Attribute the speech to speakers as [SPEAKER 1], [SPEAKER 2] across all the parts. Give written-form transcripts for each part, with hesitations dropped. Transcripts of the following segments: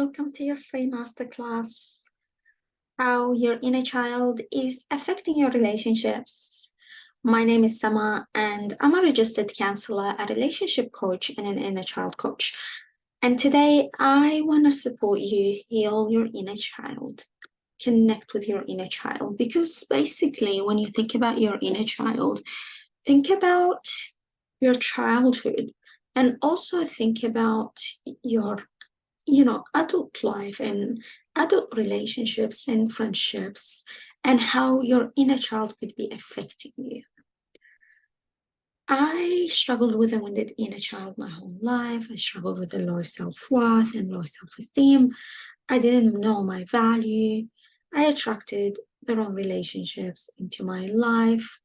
[SPEAKER 1] welcome to your free masterclass, how your inner child is affecting your relationships. My name is Sama, and I'm a registered counselor, a relationship coach, and an inner child coach. And today I want to support you heal your inner child, connect with your inner child, because basically when you think about your inner child, think about your childhood and also think about your adult life and adult relationships and friendships and how your inner child could be affecting you. I struggled with a wounded inner child my whole life. I struggled with a low self-worth and low self-esteem. I didn't know my value. I attracted the wrong relationships into my life.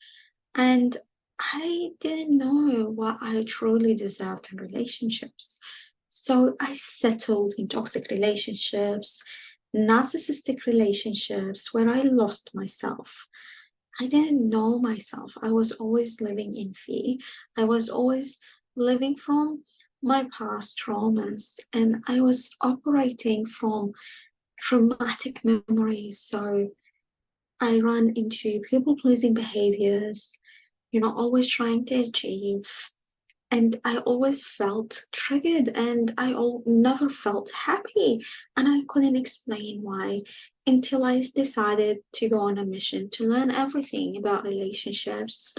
[SPEAKER 1] And I didn't know what I truly deserved in relationships. So I settled in toxic relationships, narcissistic relationships where I lost myself. I didn't know myself. I was always living in fear. I was always living from my past traumas, and I was operating from traumatic memories. So I ran into people-pleasing behaviors, always trying to achieve. And I always felt triggered and I never felt happy. And I couldn't explain why until I decided to go on a mission to learn everything about relationships,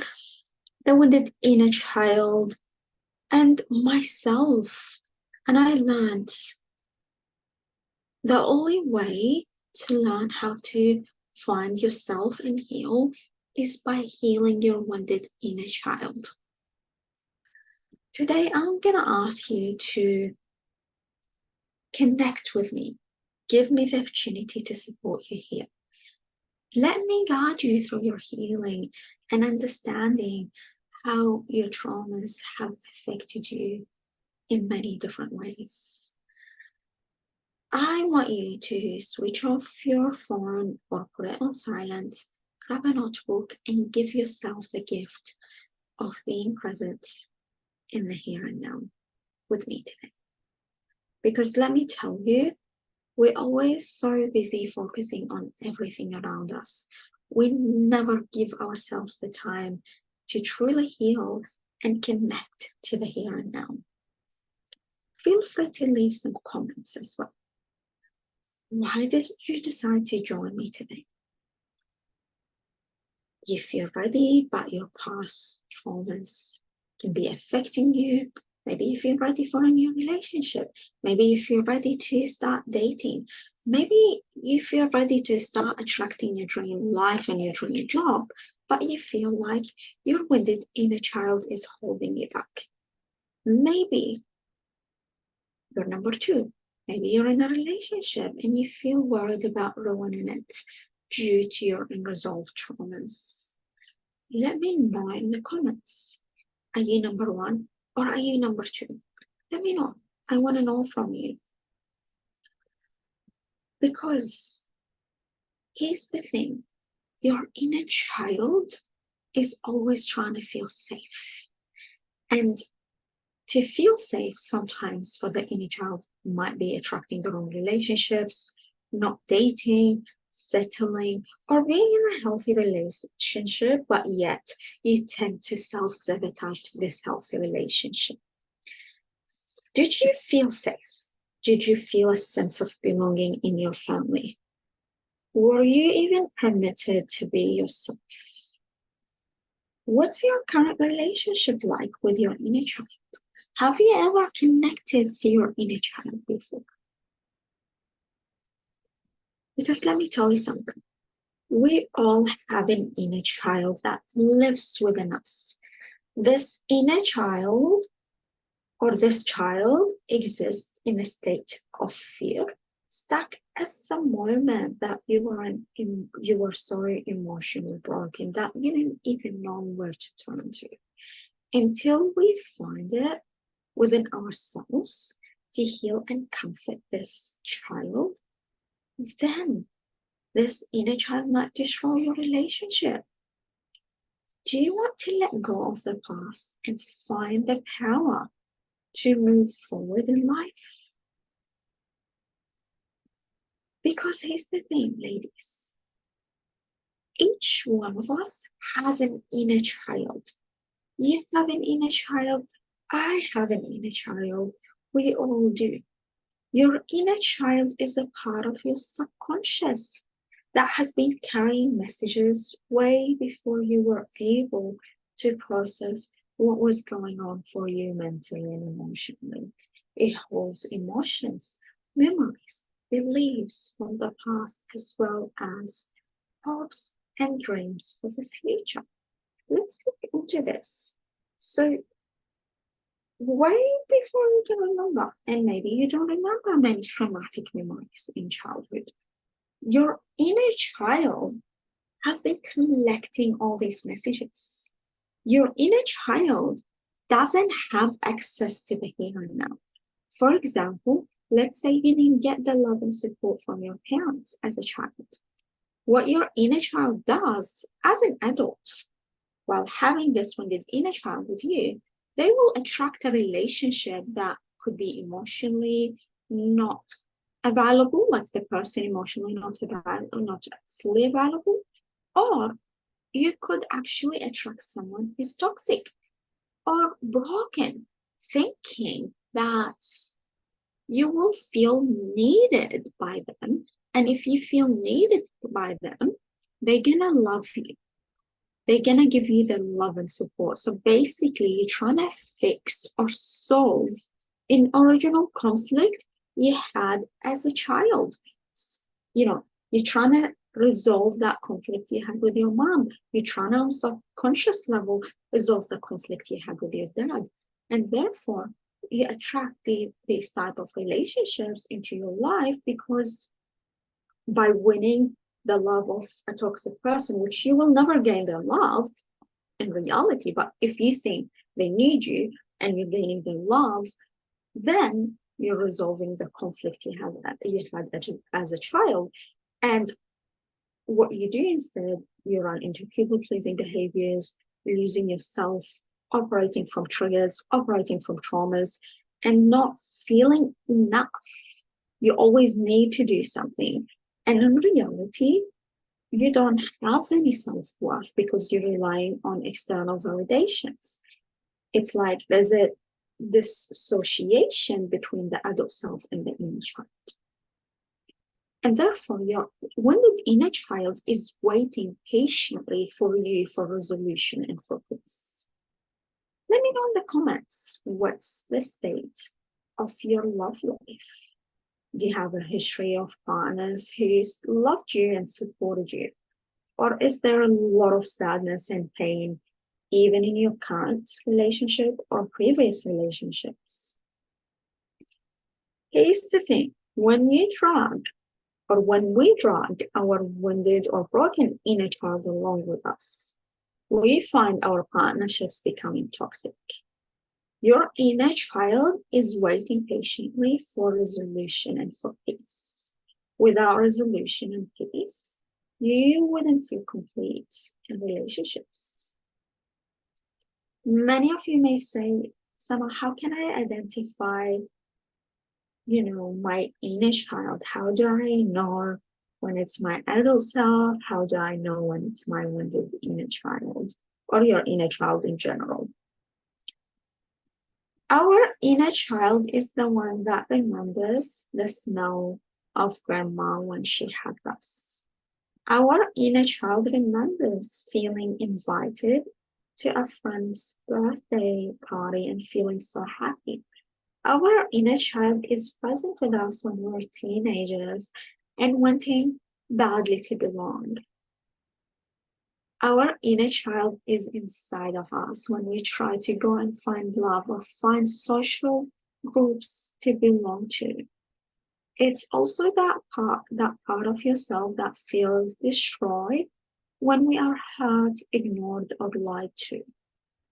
[SPEAKER 1] the wounded inner child, and myself. And I learned the only way to learn how to find yourself and heal is by healing your wounded inner child. Today, I'm going to ask you to connect with me. Give me the opportunity to support you here. Let me guide you through your healing and understanding how your traumas have affected you in many different ways. I want you to switch off your phone or put it on silent, grab a notebook, and give yourself the gift of being present in the here and now with me today. Because let me tell you, we're always so busy focusing on everything around us. We never give ourselves the time to truly heal and connect to the here and now. Feel free to leave some comments as well. Why did you decide to join me today? If you're ready, but your past traumas can be affecting you, maybe if you're ready for a new relationship, maybe if you're ready to start dating, maybe if you're ready to start attracting your dream life and your dream job, but you feel like your wounded inner child is holding you back. Maybe you're number two. Maybe you're in a relationship and you feel worried about ruining it due to your unresolved traumas. Let me know in the comments. Are you number one or are you number two? Let me know. I want to know from you. Because here's the thing. Your inner child is always trying to feel safe. And to feel safe sometimes for the inner child might be attracting the wrong relationships, not dating, settling, or being in a healthy relationship, but yet you tend to self-sabotage this healthy relationship. Did you feel safe? Did you feel a sense of belonging in your family? Were you even permitted to be yourself? What's your current relationship like with your inner child? Have you ever connected to your inner child before? Because let me tell you something. We all have an inner child that lives within us. This inner child or this child exists in a state of fear, stuck at the moment that you were so emotionally broken that you didn't even know where to turn to. Until we find it within ourselves to heal and comfort this child, then this inner child might destroy your relationship. Do you want to let go of the past and find the power to move forward in life? Because here's the thing, ladies. Each one of us has an inner child. You have an inner child. I have an inner child. We all do. Your inner child is a part of your subconscious that has been carrying messages way before you were able to process what was going on for you mentally and emotionally. It holds emotions, memories, beliefs from the past, as well as hopes and dreams for the future. Let's look into this. So, way before you can remember, and maybe you don't remember many traumatic memories in childhood, your inner child has been collecting all these messages. Your inner child doesn't have access to the here and now. For example, let's say you didn't get the love and support from your parents as a child. What your inner child does as an adult, while having this wounded inner child with you, they will attract a relationship that could be emotionally not available, like the person emotionally not available, not fully available, or you could actually attract someone who's toxic or broken, thinking that you will feel needed by them. And if you feel needed by them, they're gonna love you. They're gonna give you the love and support. So basically, you're trying to fix or solve an original conflict you had as a child. You know, you're trying to resolve that conflict you had with your mom. You're trying to, on subconscious level, resolve the conflict you had with your dad. And therefore, you attract these type of relationships into your life because by winning the love of a toxic person, which you will never gain their love in reality, but if you think they need you and you're gaining their love, then you're resolving the conflict you had as a child. And what you do instead, you run into people-pleasing behaviors, losing yourself, operating from triggers, operating from traumas, and not feeling enough. You always need to do something. And in reality, you don't have any self-worth because you're relying on external validations. It's like there's a dissociation between the adult self and the inner child. And therefore, your wounded inner child is waiting patiently for you for resolution and for peace. Let me know in the comments what's the state of your love life. Do you have a history of partners who loved you and supported you? Or is there a lot of sadness and pain, even in your current relationship or previous relationships? Here's the thing, when we drag our wounded or broken inner child along with us, we find our partnerships becoming toxic. Your inner child is waiting patiently for resolution and for peace. Without resolution and peace, you wouldn't feel complete in relationships. Many of you may say, Sama, how can I identify, my inner child? How do I know when it's my adult self? How do I know when it's my wounded inner child or your inner child in general? Our inner child is the one that remembers the smell of grandma when she hugged us. Our inner child remembers feeling invited to a friend's birthday party and feeling so happy. Our inner child is present with us when we're teenagers and wanting badly to belong. Our inner child is inside of us when we try to go and find love or find social groups to belong to. It's also that part of yourself that feels destroyed when we are hurt, ignored, or lied to.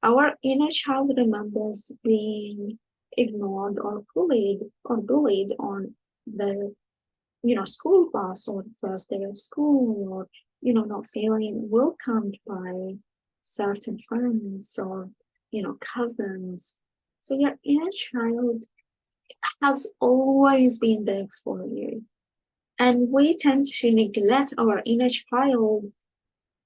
[SPEAKER 1] Our inner child remembers being ignored or bullied on the school bus or the first day of school, or not feeling welcomed by certain friends or cousins. So your inner child has always been there for you. And we tend to neglect our inner child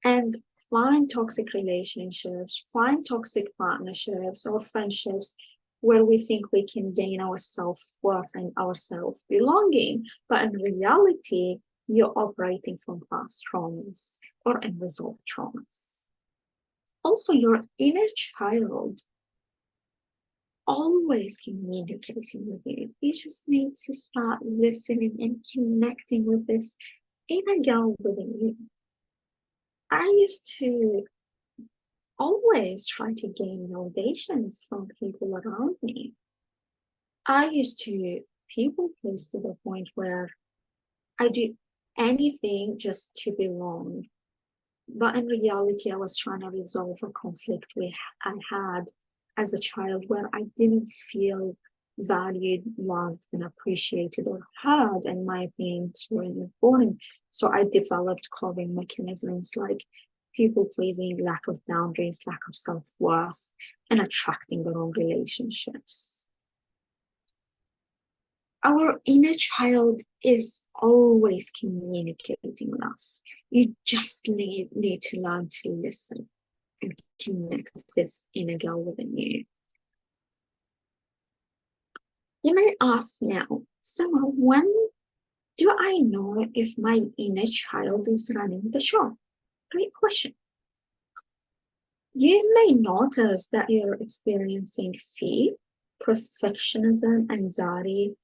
[SPEAKER 1] and find toxic relationships, find toxic partnerships or friendships where we think we can gain our self-worth and our self-belonging. But in reality, you're operating from past traumas or unresolved traumas. Also, your inner child always communicating with you. You just need to start listening and connecting with this inner girl within you. I used to always try to gain validations from people around me. I used to people please to the point where I do anything just to belong. But in reality, I was trying to resolve a conflict I had as a child where I didn't feel valued, loved, and appreciated or heard, and my opinions were important. So I developed coping mechanisms like people pleasing, lack of boundaries, lack of self-worth, and attracting the wrong relationships. Our inner child is always communicating with us. You just need to learn to listen and connect with this inner girl within you. You may ask now, Summer, when do I know if my inner child is running the show? Great question. You may notice that you're experiencing fear, perfectionism, anxiety,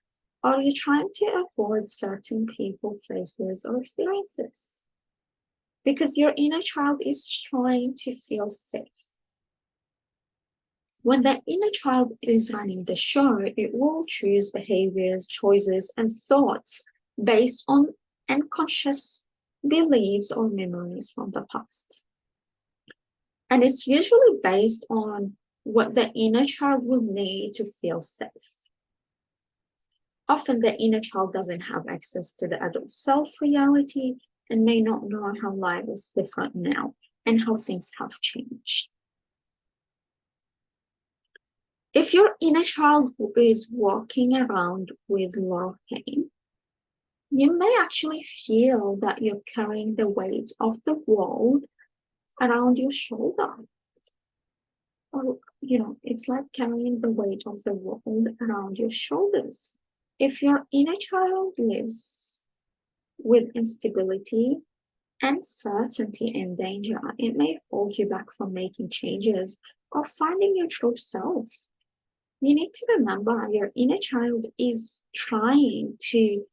[SPEAKER 1] or you're trying to avoid certain people, places, or experiences because your inner child is trying to feel safe. When the inner child is running the show, it will choose behaviors, choices, and thoughts based on unconscious beliefs or memories from the past. And it's usually based on what the inner child will need to feel safe. Often the inner child doesn't have access to the adult self reality and may not know how life is different now and how things have changed. If your inner child is walking around with a lot of pain, you may actually feel that you're carrying the weight of the world around your shoulder. Or, it's like carrying the weight of the world around your shoulders. If your inner child lives with instability, uncertainty, and danger, it may hold you back from making changes or finding your true self. You need to remember your inner child is trying to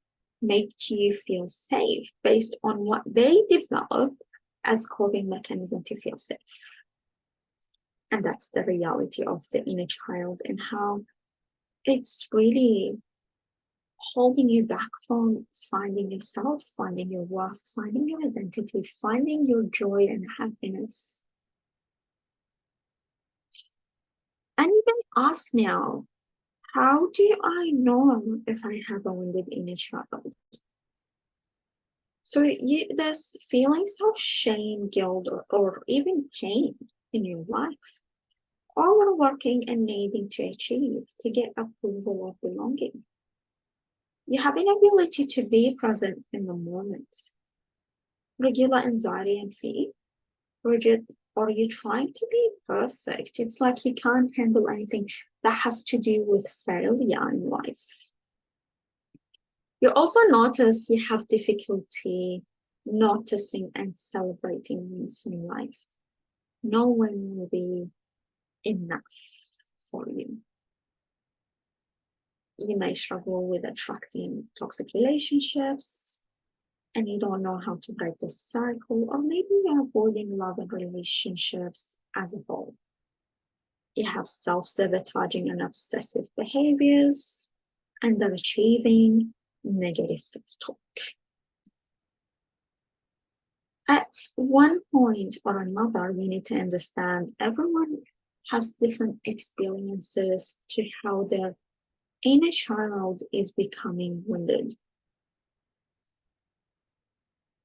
[SPEAKER 1] make you feel safe based on what they developed as coping mechanism to feel safe. And that's the reality of the inner child and how it's really holding you back from finding yourself, finding your worth, finding your identity, finding your joy and happiness. And you can ask now, how do I know if I have a wounded inner child? So there's feelings of shame, guilt, or even pain in your life. Overworking and needing to achieve to get approval or belonging. You have an ability to be present in the moment. Regular anxiety and fear. Rigid, or you're trying to be perfect. It's like you can't handle anything that has to do with failure in life. You also notice you have difficulty noticing and celebrating wins in life. No one will be enough for you. You may struggle with attracting toxic relationships and you don't know how to break the cycle, or maybe you're avoiding love and relationships as a whole. You have self-sabotaging and obsessive behaviors, underachieving, negative self-talk. At one point or another, you need to understand everyone has different experiences to how their inner child is becoming wounded.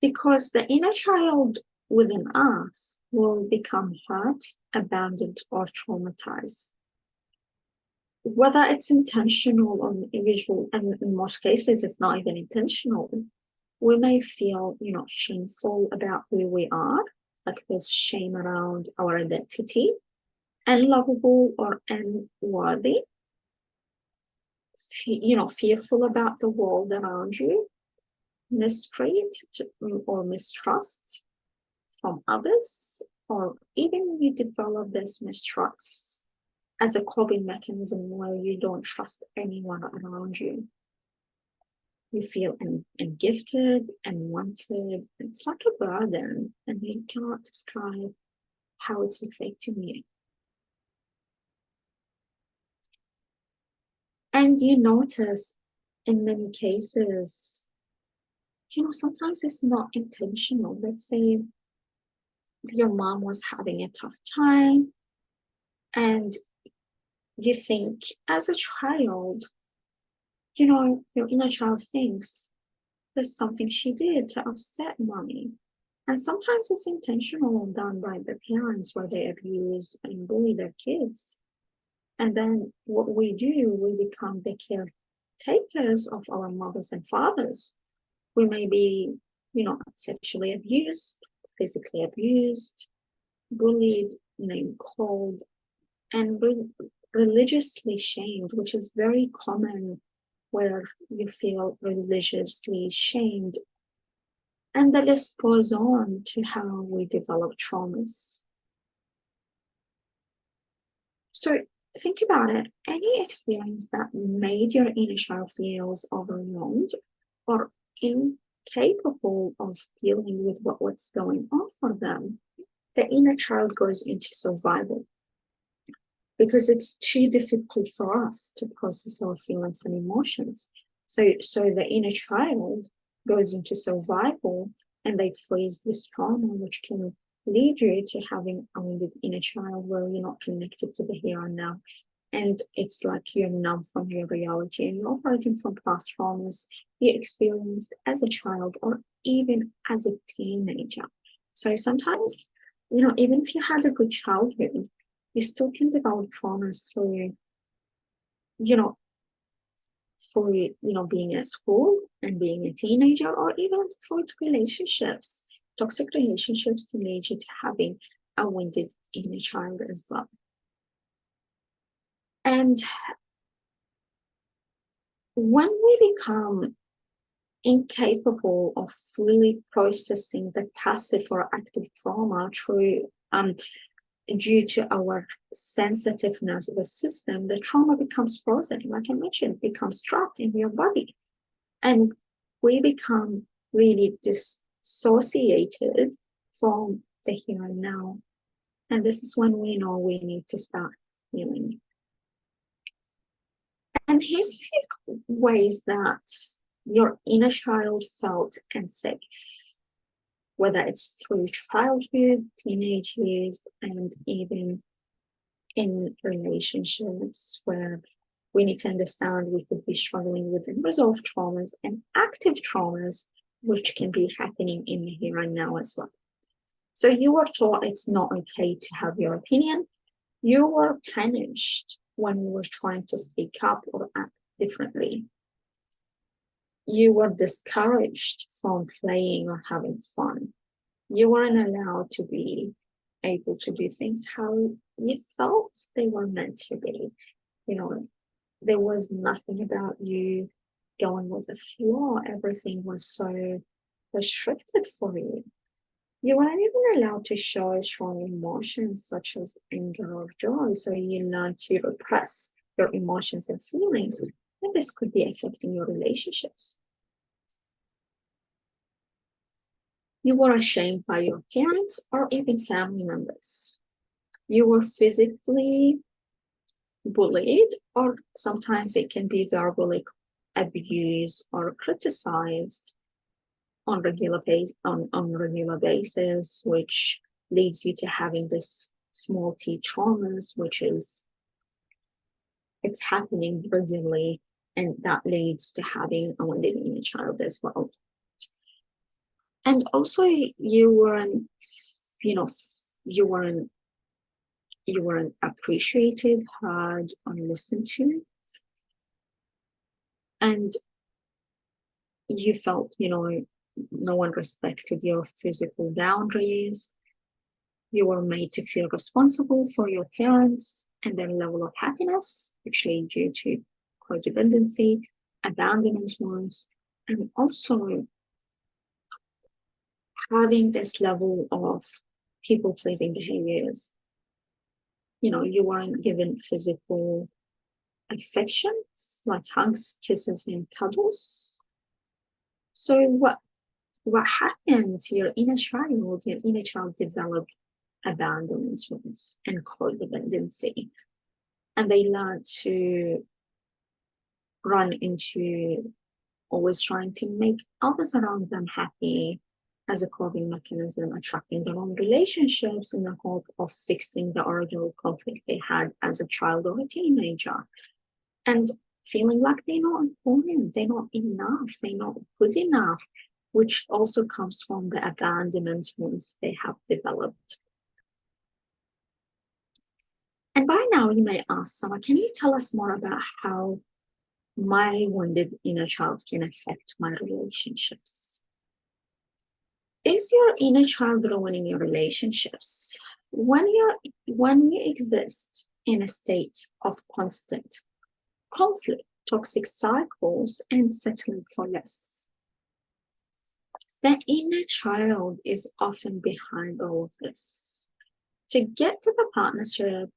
[SPEAKER 1] Because the inner child within us will become hurt, abandoned, or traumatized. Whether it's intentional or visual, and in most cases, it's not even intentional. we may feel, shameful about who we are, like there's shame around our identity, unlovable or unworthy, fearful about the world around you, mistreat or mistrust from others, or even you develop this mistrust as a coping mechanism where you don't trust anyone around you. You feel ungifted, unwanted. It's like a burden, and you cannot describe how it's affecting you. And you notice in many cases, sometimes it's not intentional. Let's say your mom was having a tough time, and you think as a child, your inner child thinks there's something she did to upset mommy. And sometimes it's intentional and done by the parents where they abuse and bully their kids. And then what we do, we become the caretakers of our mothers and fathers. We may be, sexually abused, physically abused, bullied, name called, and religiously shamed, which is very common where you feel religiously shamed. And the list goes on to how we develop traumas. So think about it. Any experience that made your inner child feels overwhelmed or incapable of dealing with what's going on for them, the inner child goes into survival because it's too difficult for us to process our feelings and emotions. So the inner child goes into survival and they freeze this trauma, which can lead you to having a wounded inner child where you're not connected to the here and now. And it's like you're numb from your reality and you're operating from past traumas you experienced as a child or even as a teenager. So sometimes, even if you had a good childhood, you still can develop traumas through, being at school and being a teenager, or even through relationships, toxic relationships to lead you to having a wounded inner child as well. And when we become incapable of fully processing the passive or active trauma due to our sensitive nervous system, the trauma becomes frozen. Like I mentioned, it becomes trapped in your body. And we become really dissociated from the here and now. And this is when we know we need to start healing. And here's a few ways that your inner child felt unsafe, whether it's through childhood, teenage years, and even in relationships where we need to understand we could be struggling with unresolved traumas and active traumas, which can be happening in the here and now as well. So you were taught it's not okay to have your opinion. You were punished when you were trying to speak up or act differently. You were discouraged from playing or having fun. You weren't allowed to be able to do things how you felt they were meant to be. There was nothing about you going with the flow. Everything was so restricted for you. You weren't even allowed to show strong emotions such as anger or joy. So you learned to repress your emotions and feelings. And this could be affecting your relationships. You were ashamed by your parents or even family members. You were physically bullied, or sometimes it can be verbally abused or criticized on regular basis, which leads you to having this small t traumas, which is it's happening regularly, and that leads to having a wounded inner child as well. And also you weren't appreciated, heard, or listened to. And you felt, No one respected your physical boundaries. You were made to feel responsible for your parents and their level of happiness, which led you to codependency, abandonment wounds, and also having this level of people pleasing behaviors. You weren't given physical affections like hugs, kisses, and cuddles. So what happened to your inner child? Your inner child developed abandonment wounds and codependency, and they learned to run into always trying to make others around them happy as a coping mechanism, attracting their own relationships in the hope of fixing the original conflict they had as a child or a teenager. And feeling like they're not important, they're not enough, they're not good enough, which also comes from the abandonment wounds they have developed. And by now you may ask, Sama, can you tell us more about how my wounded inner child can affect my relationships? Is your inner child ruining your relationships? When you exist in a state of constant conflict, toxic cycles, and settling for less, the inner child is often behind all of this. To get to the partnership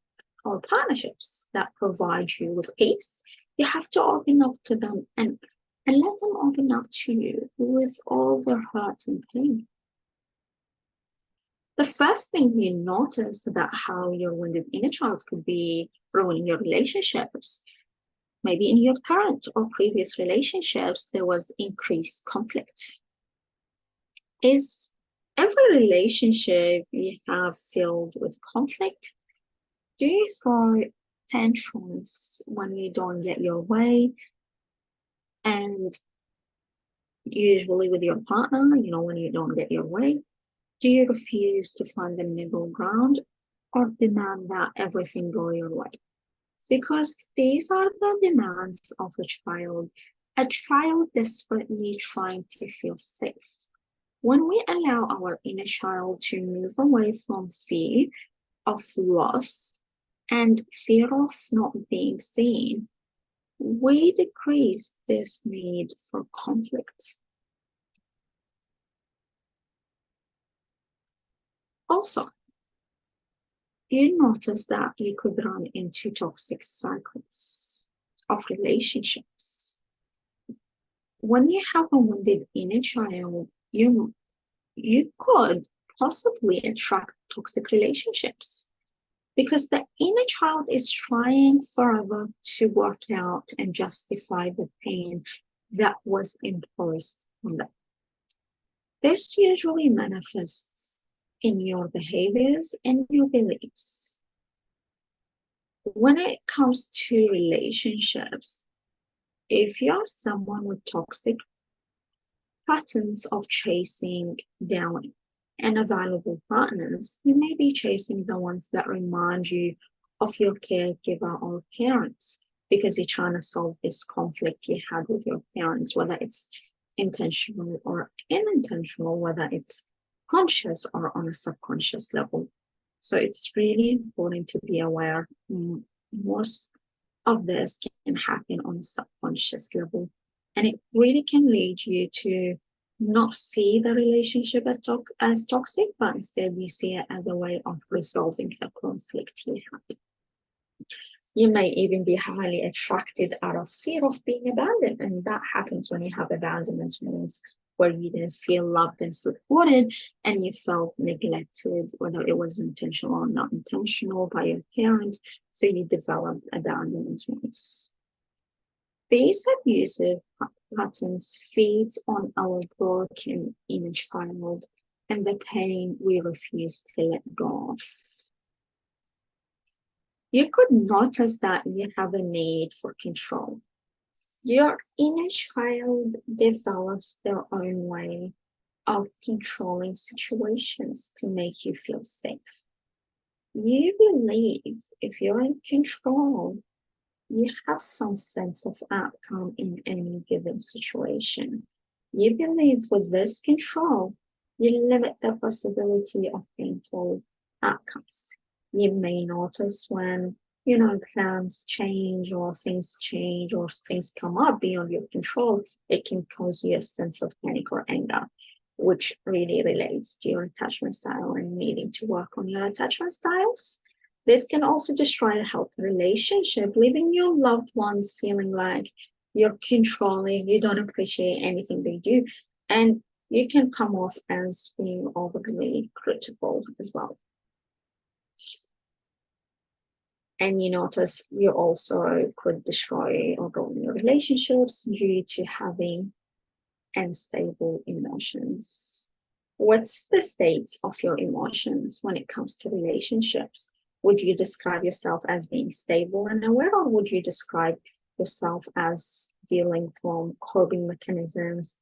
[SPEAKER 1] or partnerships that provide you with peace, you have to open up to them and let them open up to you with all their hurt and pain. The first thing you notice about how your wounded inner child could be ruining your relationships, maybe in your current or previous relationships, there was increased conflict. Is every relationship you have filled with conflict? Do you throw tantrums when you don't get your way? And usually with your partner, when you don't get your way, do you refuse to find the middle ground or demand that everything go your way? Because these are the demands of a child desperately trying to feel safe. When we allow our inner child to move away from fear of loss and fear of not being seen, we decrease this need for conflict. Also, you notice that you could run into toxic cycles of relationships. When you have a wounded inner child, you could possibly attract toxic relationships because the inner child is trying forever to work out and justify the pain that was imposed on them. This usually manifests in your behaviors and your beliefs. When it comes to relationships, if you're someone with toxic patterns of chasing down unavailable partners, you may be chasing the ones that remind you of your caregiver or parents because you're trying to solve this conflict you had with your parents, whether it's intentional or unintentional, whether it's conscious or on a subconscious level. So it's really important to be aware. Most of this can happen on a subconscious level, and it really can lead you to not see the relationship as toxic, but instead you see it as a way of resolving the conflict you had. You may even be highly attracted out of fear of being abandoned, and that happens when you have abandonment wounds where you didn't feel loved and supported and you felt neglected, whether it was intentional or not intentional, by your parent. So you developed abandonment wounds. These abusive patterns feed on our broken inner child and the pain we refuse to let go of. You could notice that you have a need for control. Your inner child develops their own way of controlling situations to make you feel safe. You believe if you're in control, you have some sense of outcome in any given situation. You believe with this control, you limit the possibility of painful outcomes. You may notice when, plans change or things come up beyond your control, it can cause you a sense of panic or anger, which really relates to your attachment style and needing to work on your attachment styles. This can also destroy a healthy relationship, leaving your loved ones feeling like you're controlling, you don't appreciate anything they do, and you can come off as being overly critical as well. And you notice you also could destroy or ruin your relationships due to having unstable emotions. What's the states of your emotions when it comes to relationships? Would you describe yourself as being stable and aware, or would you describe yourself as dealing from coping mechanisms,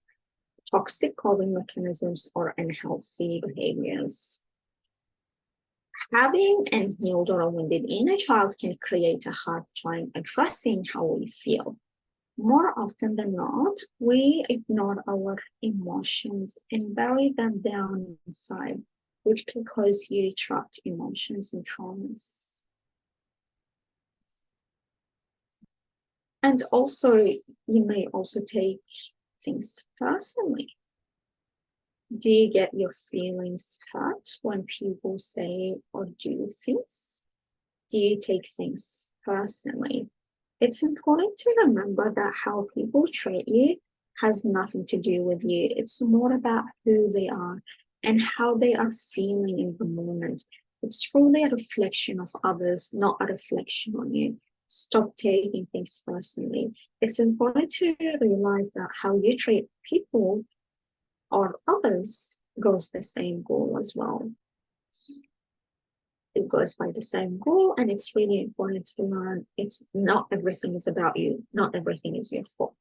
[SPEAKER 1] toxic coping mechanisms, or unhealthy behaviors? Having an unhealed or wounded inner child can create a hard time addressing how we feel. More often than not, we ignore our emotions and bury them down inside, which can cause you trapped emotions and traumas. And also, you may also take things personally. Do you get your feelings hurt when people say or do things? Do you take things personally? It's important to remember that how people treat you has nothing to do with you. It's more about who they are and how they are feeling in the moment. It's truly a reflection of others, not a reflection on you. Stop taking things personally. It's important to realize that how you treat people or others goes the same goal as well. It goes by the same goal, and it's really important to learn it's not everything is about you, not everything is your fault.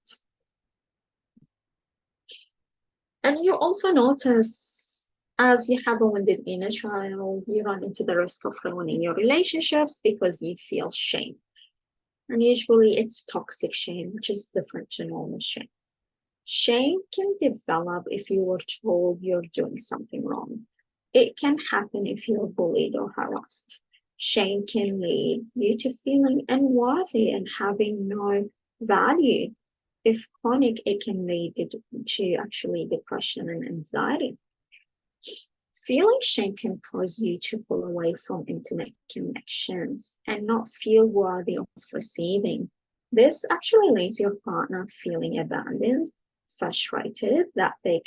[SPEAKER 1] And you also notice as you have a wounded inner child, you run into the risk of ruining your relationships because you feel shame. And usually it's toxic shame, which is different to normal shame. Shame can develop if you were told you're doing something wrong. It can happen if you're bullied or harassed. Shame can lead you to feeling unworthy and having no value. If chronic, it can lead to actually depression and anxiety. Feeling shame can cause you to pull away from intimate connections and not feel worthy of receiving. This actually leaves your partner feeling abandoned, frustrated that they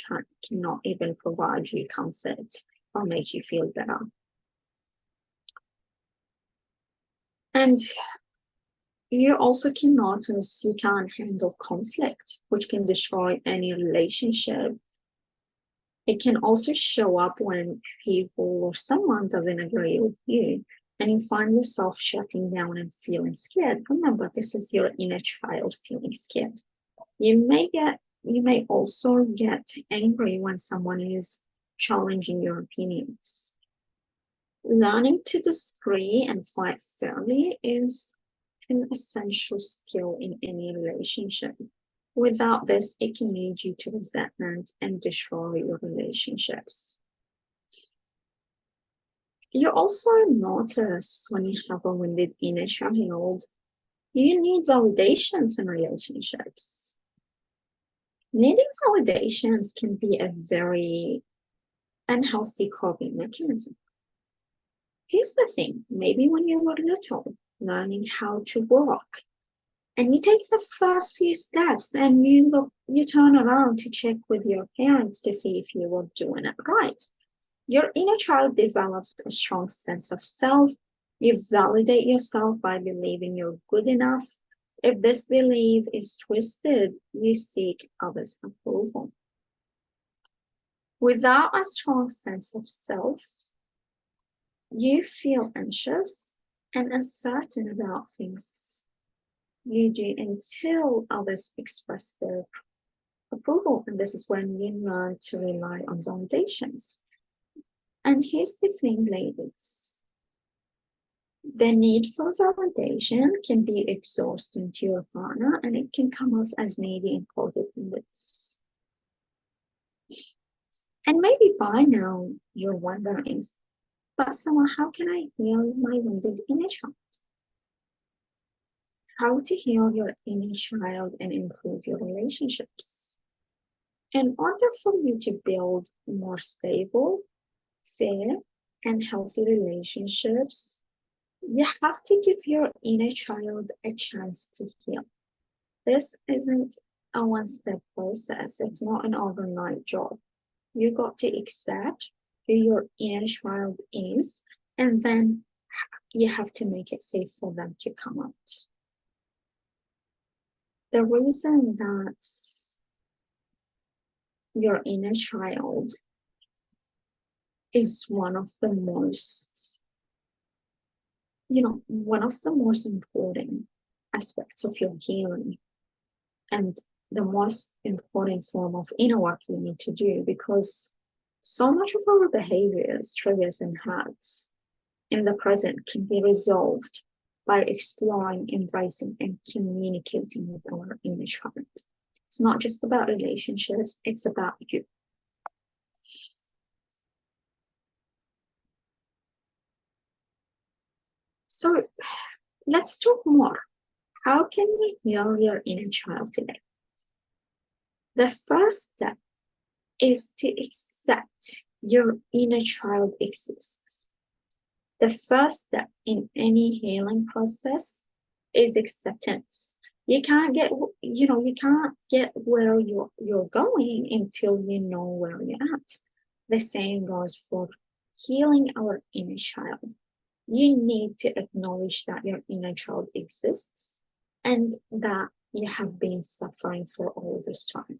[SPEAKER 1] cannot even provide you comfort or make you feel better. And you also can notice you can't handle conflict, which can destroy any relationship. It can also show up when people or someone doesn't agree with you and you find yourself shutting down and feeling scared. Remember, this is your inner child feeling scared. You may also get angry when someone is challenging your opinions. Learning to disagree and fight fairly is an essential skill in any relationship. Without this, it can lead you to resentment and destroy your relationships. You also notice when you have a wounded inner child, you need validations in relationships. Needing validations can be a very unhealthy coping mechanism. Here's the thing, maybe when you were little, learning how to walk, and you take the first few steps and you turn around to check with your parents to see if you were doing it right. Your inner child develops a strong sense of self. You validate yourself by believing you're good enough. If this belief is twisted, you seek others' approval. Without a strong sense of self, you feel anxious and uncertain about things you do until others express their approval. And this is when you learn to rely on validations. And here's the thing, ladies. The need for validation can be exhausting to your partner, and it can come off as needy and codependent. And maybe by now you're wondering, but Sama, how can I heal my wounded inner child? How to heal your inner child and improve your relationships? In order for you to build more stable, fair, and healthy relationships, you have to give your inner child a chance to heal. This isn't a one-step process. It's not an overnight job. You got to accept who your inner child is, and then you have to make it safe for them to come out. The reason that your inner child is one of the most, one of the most important aspects of your healing and the most important form of inner work you need to do, because so much of our behaviors, triggers, and hurts in the present can be resolved by exploring, embracing, and communicating with our inner child. It's not just about relationships, it's about you. So let's talk more. How can we heal your inner child today? The first step is to accept your inner child exists. The first step in any healing process is acceptance. You can't get where you're going until you know where you're at. The same goes for healing our inner child. You need to acknowledge that your inner child exists and that you have been suffering for all this time.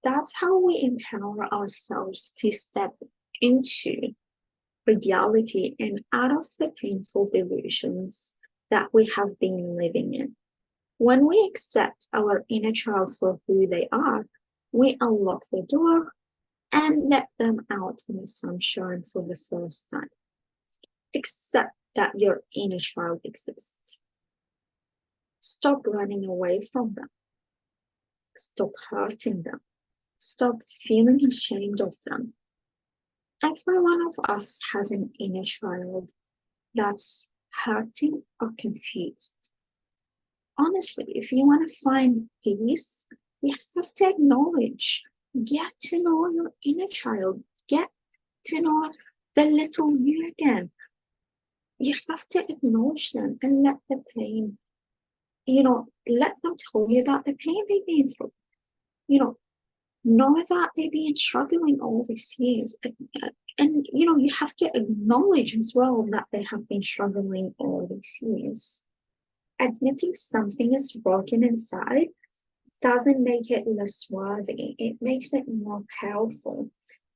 [SPEAKER 1] That's how we empower ourselves to step into reality and out of the painful delusions that we have been living in. When we accept our inner child for who they are, we unlock the door and let them out in the sunshine for the first time. Accept that your inner child exists. Stop running away from them. Stop hurting them. Stop feeling ashamed of them. Every one of us has an inner child that's hurting or confused. Honestly, if you want to find peace, you have to acknowledge, get to know your inner child, get to know the little you again. You have to acknowledge them and let the pain, let them tell you about the pain they've been through. Know that they've been struggling all these years. And you have to acknowledge as well that they have been struggling all these years. Admitting something is broken inside doesn't make it less worthy. It makes it more powerful.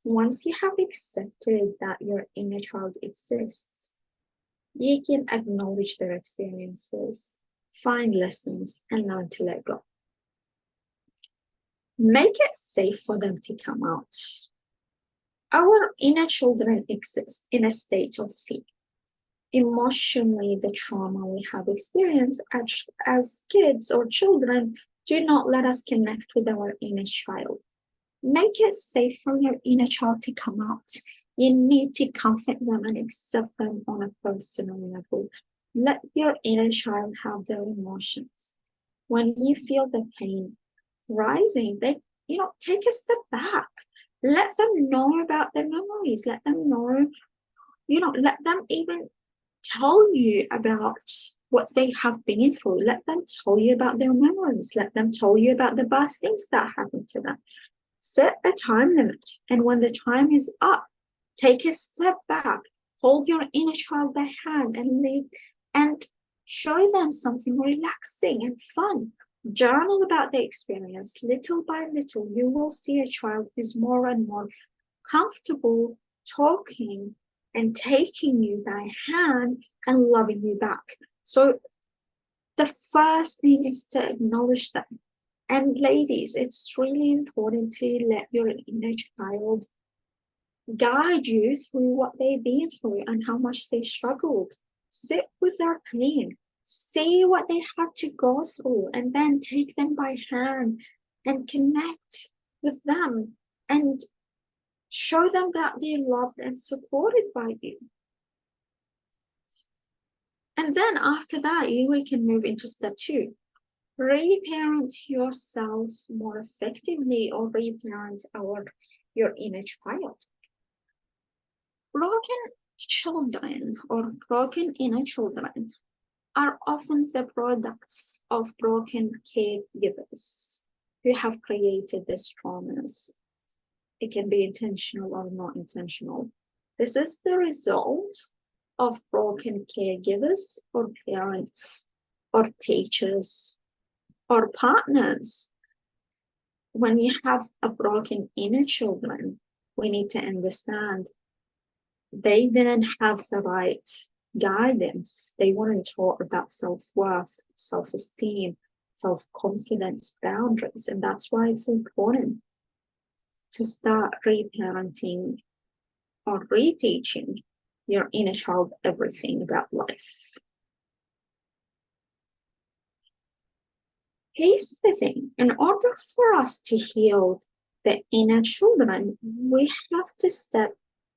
[SPEAKER 1] Once you have accepted that your inner child exists, you can acknowledge their experiences, find lessons, and learn to let go. Make it safe for them to come out. Our inner children exist in a state of fear. Emotionally, the trauma we have experienced as kids or children do not let us connect with our inner child. Make it safe for your inner child to come out. You need to comfort them and accept them on a personal level. Let your inner child have their emotions. When you feel the pain rising, take a step back. Let them know about their memories. Let them know, let them even tell you about what they have been through. Let them tell you about their memories. Let them tell you about the bad things that happened to them. Set a time limit. And when the time is up, take a step back. Hold your inner child by hand and lead and show them something relaxing and fun. Journal about the experience. Little by little, you will see a child who's more and more comfortable talking and taking you by hand and loving you back. So the first thing is to acknowledge them. And ladies, it's really important to let your inner child guide you through what they've been through and how much they struggled. Sit with their pain. See what they had to go through and then take them by hand and connect with them. and show them that they're loved and supported by you. And then after that, we can move into step 2. Reparent yourself more effectively, or reparent your inner child. Broken children or broken inner children are often the products of broken caregivers who have created these traumas. It can be intentional or not intentional. This is the result of broken caregivers or parents or teachers or partners. When we have a broken inner children, we need to understand they didn't have the right guidance. They weren't taught about self-worth, self-esteem, self-confidence, boundaries. And that's why it's important to start reparenting or reteaching your inner child everything about life. Here's the thing, in order for us to heal the inner children, we have to step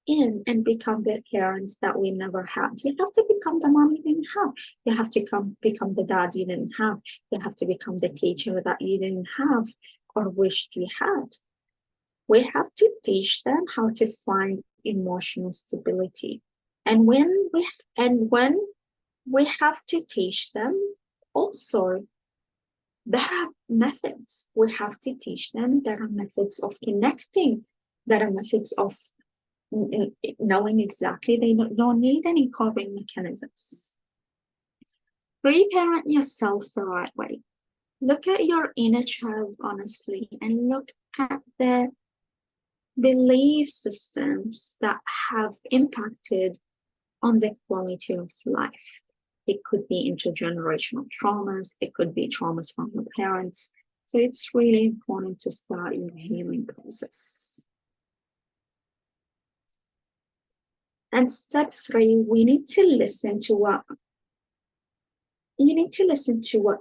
[SPEAKER 1] in and become the parents that we never had. You have to become the mom you didn't have. You have to become the dad you didn't have. You have to become the teacher that you didn't have or wished you had. We have to teach them how to find emotional stability. And when we have to teach them also, there are methods. We have to teach them better methods of connecting, better methods of knowing exactly they don't need any coping mechanisms. Reparent yourself the right way. Look at your inner child honestly and look at the belief systems that have impacted on the quality of life. It could be intergenerational traumas. It could be traumas from your parents. So it's really important to start your healing process. And step 3, we need to listen to what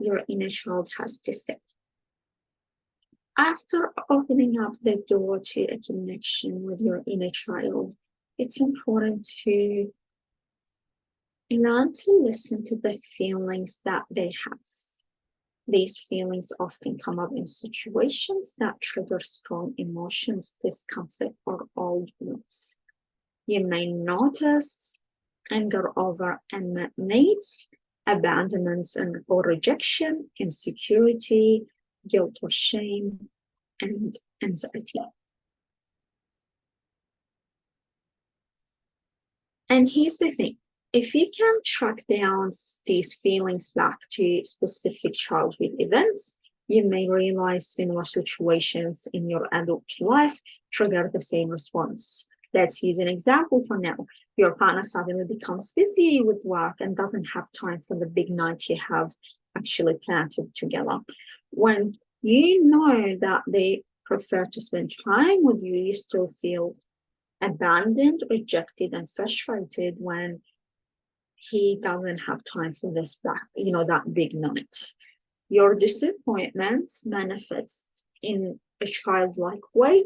[SPEAKER 1] your inner child has to say. After opening up the door to a connection with your inner child, it's important to learn to listen to the feelings that they have. These feelings often come up in situations that trigger strong emotions, discomfort, or old wounds. You may notice anger over unmet needs, abandonments or rejection, insecurity, guilt or shame, and anxiety. And here's the thing. If you can track down these feelings back to specific childhood events, you may realize similar situations in your adult life trigger the same response. Let's use an example for now. Your partner suddenly becomes busy with work and doesn't have time for the big night you have actually planned together. When you know that they prefer to spend time with you, you still feel abandoned, rejected, and frustrated when he doesn't have time for this that big night. Your disappointment manifests in a childlike way,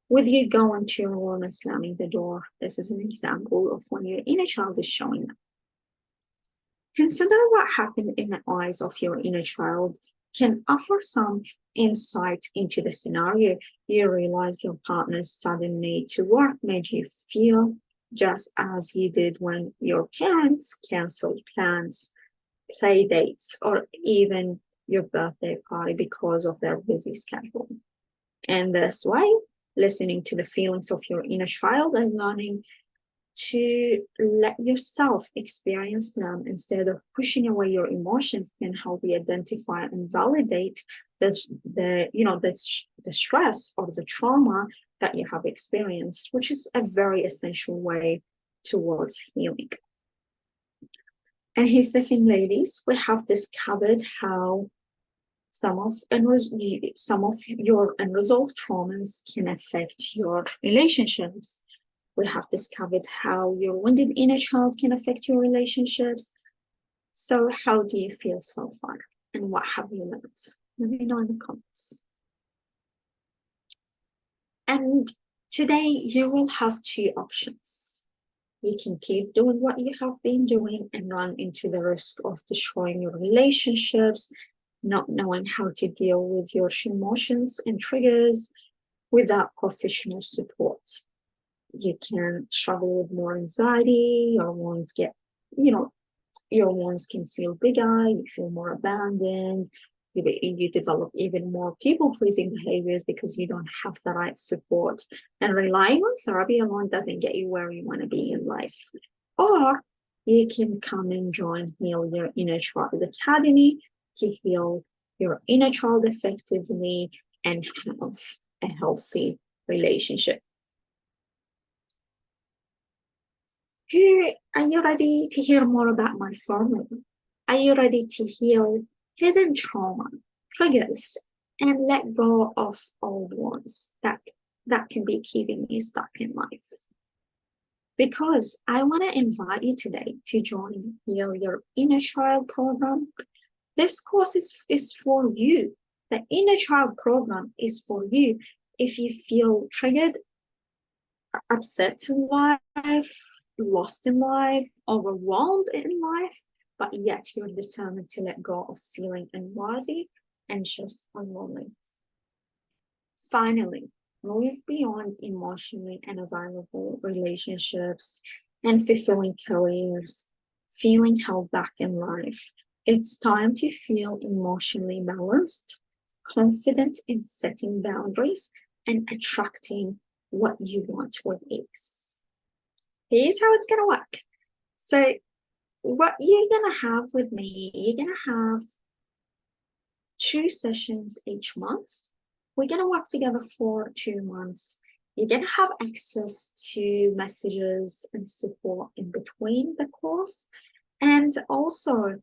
[SPEAKER 1] with you going to your room and slamming the door. This is an example of when your inner child is showing up. Consider what happened in the eyes of your inner child can offer some insight into the scenario. You realize your partner's sudden need to work made you feel just as you did when your parents canceled plans, play dates, or even your birthday party because of their busy schedule. And this way, listening to the feelings of your inner child and learning to let yourself experience them instead of pushing away your emotions can help you identify and validate the stress or the trauma that you have experienced, which is a very essential way towards healing. And here's the thing, ladies, we have discovered how some of your unresolved traumas can affect your relationships. We have discovered how your wounded inner child can affect your relationships. So how do you feel so far? And what have you learned? Let me know in the comments. And today you will have two options. You can keep doing what you have been doing and run into the risk of destroying your relationships, not knowing how to deal with your emotions and triggers without professional support. You can struggle with more anxiety, your wounds get, your wounds can feel bigger, you feel more abandoned, you develop even more people-pleasing behaviors because you don't have the right support. And relying on therapy alone doesn't get you where you want to be in life. Or you can come and join Heal Your Inner Child Academy to heal your inner child effectively and have a healthy relationship. Here, are you ready to hear more about my formula? Are you ready to heal hidden trauma, triggers, and let go of old ones that can be keeping you stuck in life? Because I want to invite you today to join Heal Your Inner Child program. This course is for you. The Inner Child program is for you if you feel triggered, upset in life, lost in life, overwhelmed in life, but yet you're determined to let go of feeling unworthy, anxious, or lonely. Finally, move beyond emotionally unavailable relationships and fulfilling careers, feeling held back in life. It's time to feel emotionally balanced, confident in setting boundaries, and attracting what you want with ease. Here's how it's going to work. So, what you're going to have with me, you're going to have 2 sessions each month. We're going to work together for 2 months. You're going to have access to messages and support in between the course. And also,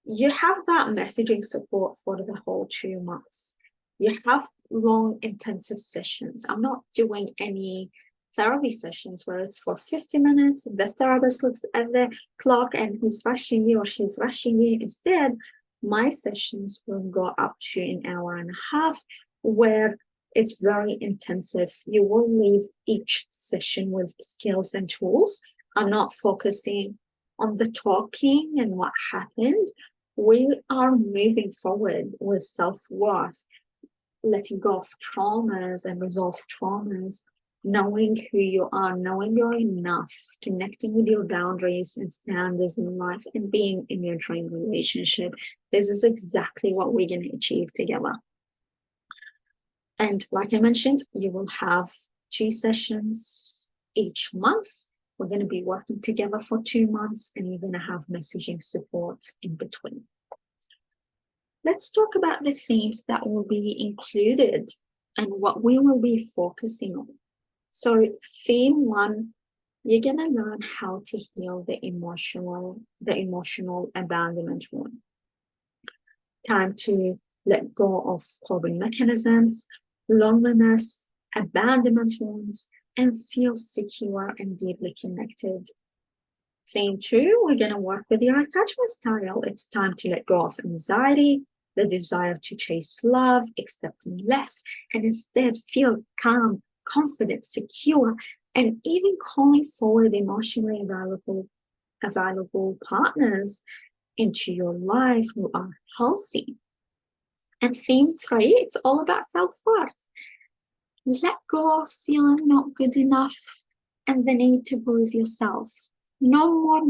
[SPEAKER 1] you have that messaging support for the whole 2 months. You have long, intensive sessions. I'm not doing any therapy sessions where it's for 50 minutes. The therapist looks at the clock and he's rushing you or she's rushing you. Instead, my sessions will go up to an hour and a half where it's very intensive. You will leave each session with skills and tools. I'm not focusing on the talking and what happened. We are moving forward with self-worth, letting go of traumas and resolve traumas, knowing who you are, knowing you're enough, connecting with your boundaries and standards in life, and being in your dream relationship. This is exactly what we're going to achieve together. And like I mentioned, you will have 2 sessions each month. We're going to be working together for 2 months, and you're going to have messaging support in between. Let's talk about the themes that will be included and what we will be focusing on. So theme 1, you're going to learn how to heal the emotional abandonment wound. Time to let go of coping mechanisms, loneliness, abandonment wounds, and feel secure and deeply connected. Theme 2, we're going to work with your attachment style. It's time to let go of anxiety, the desire to chase love, accepting less, and instead feel calm, confident, secure, and even calling forward emotionally available partners into your life who are healthy. And theme 3, it's all about self-worth. Let go of feeling not good enough and the need to prove yourself. No more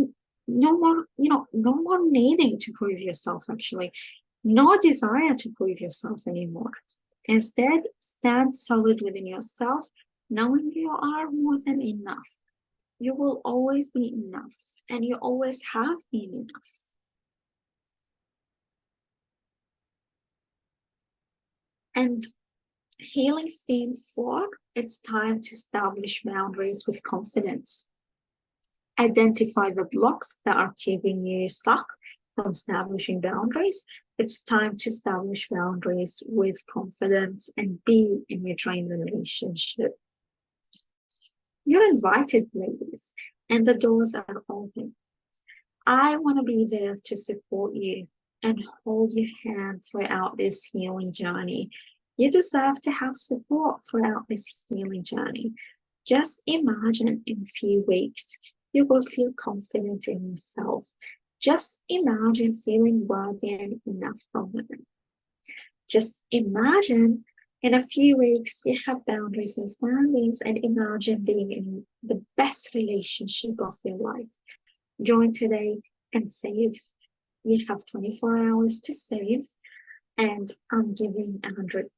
[SPEAKER 1] needing to prove yourself, actually. No desire to prove yourself anymore. Instead, stand solid within yourself, knowing you are more than enough. You will always be enough, and you always have been enough. And healing theme 4, it's time to establish boundaries with confidence. Identify the blocks that are keeping you stuck from establishing boundaries. It's time to establish boundaries with confidence and be in your dream relationship. You're invited, ladies, and the doors are open. I want to be there to support you and hold your hand throughout this healing journey. You deserve to have support throughout this healing journey. Just imagine in a few weeks, you will feel confident in yourself. Just imagine feeling worthy and enough from women. Just imagine in a few weeks, you have boundaries and standings, and imagine being in the best relationship of your life. Join today and save. You have 24 hours to save, and I'm giving $100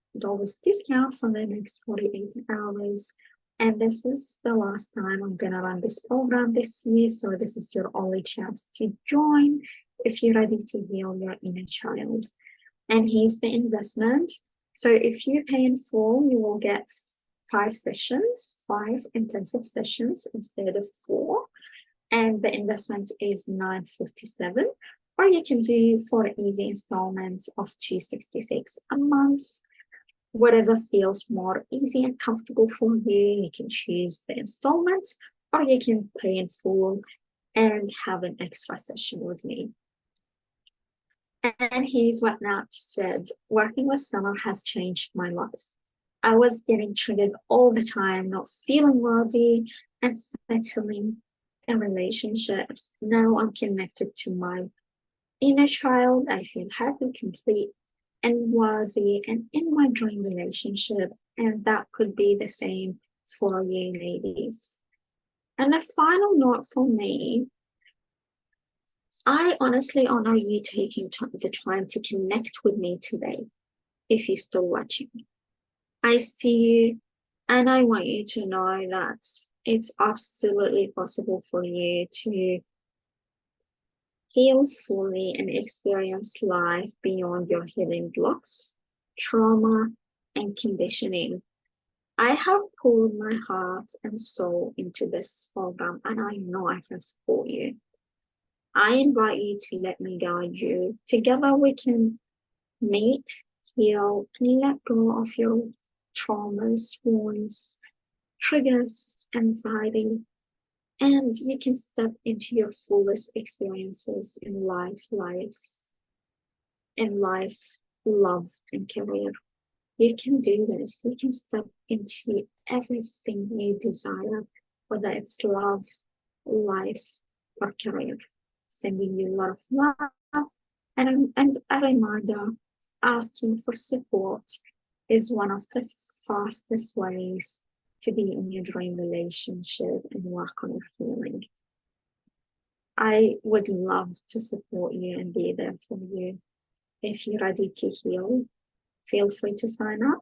[SPEAKER 1] discount for the next 48 hours. And this is the last time I'm going to run this program this year. So this is your only chance to join if you're ready to heal your inner child. And here's the investment. So if you pay in full, you will get 5 sessions, 5 intensive sessions instead of 4. And the investment is $957. Or you can do 4 easy installments of $266 a month. Whatever feels more easy and comfortable for you, you can choose the installments, or you can pay in full and have an extra session with me. And here's what Nat said. Working with Summer has changed my life. I was getting triggered all the time, not feeling worthy and settling in relationships. Now I'm connected to my inner child. I feel happy, complete, and worthy, and in my dream relationship. And that could be the same for you, ladies. And a final note for me, I honestly honor you taking the time to connect with me today, if you're still watching. I see you, and I want you to know that it's absolutely possible for you to heal fully and experience life beyond your healing blocks, trauma, and conditioning. I have poured my heart and soul into this program, and I know I can support you. I invite you to let me guide you. Together we can meet, heal, and let go of your traumas, wounds, triggers, anxiety, and you can step into your fullest experiences in life, love, and career. You can do this. You can step into everything you desire, whether it's love, life, or career. Sending you a lot of love and a reminder, asking for support is one of the fastest ways to be in your dream relationship and work on your healing. I would love to support you and be there for you. If you're ready to heal, feel free to sign up,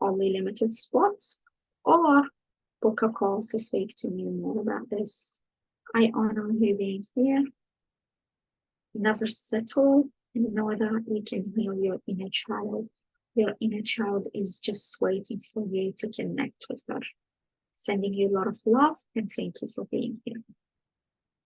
[SPEAKER 1] only limited spots, or book a call to speak to me more about this. I honor you being here. Never settle, and know that you can heal your inner child. Your inner child is just waiting for you to connect with her. Sending you a lot of love, and thank you for being here.